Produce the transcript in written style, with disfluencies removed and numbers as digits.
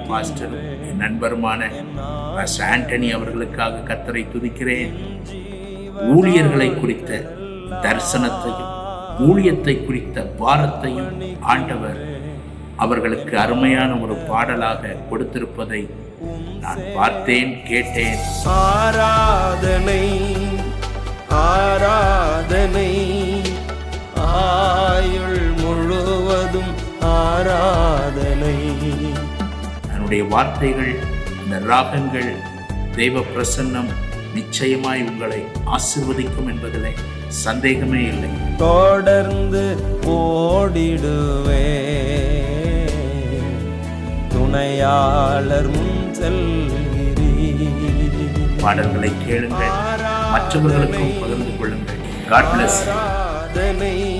பாஸ்டரும் என் நண்பருமான pastor Antony அவர்களுக்காக கர்த்தரை துதிக்கிறேன். ஊழியர்களை குறித்த தரிசனத்தையும் ஊழியத்தை குறித்த பாரத்தையும் ஆண்டவர் அவர்களுக்கு அருமையான ஒரு பாடலாக கொடுத்திருப்பதை நான் பார்த்தேன், கேட்டேன். ஆராதனை ஆராதனை ஆயுள் முழுவதும் ஆராதனை. என்னுடைய வார்த்தைகள், இந்த ராகங்கள், தெய்வ பிரசன்னம் நிச்சயமாய் உங்களை ஆசீர்வதிக்கும் என்பதிலே சந்தேகமே இல்லை. தொடர்ந்து ஓடிடுவே துணையாளர் முன் செல்கிறீ. பாடல்களை கேளுங்கள், மற்றவர்களுக்கும் பகிர்ந்து கொள்ளுங்கள். God bless you.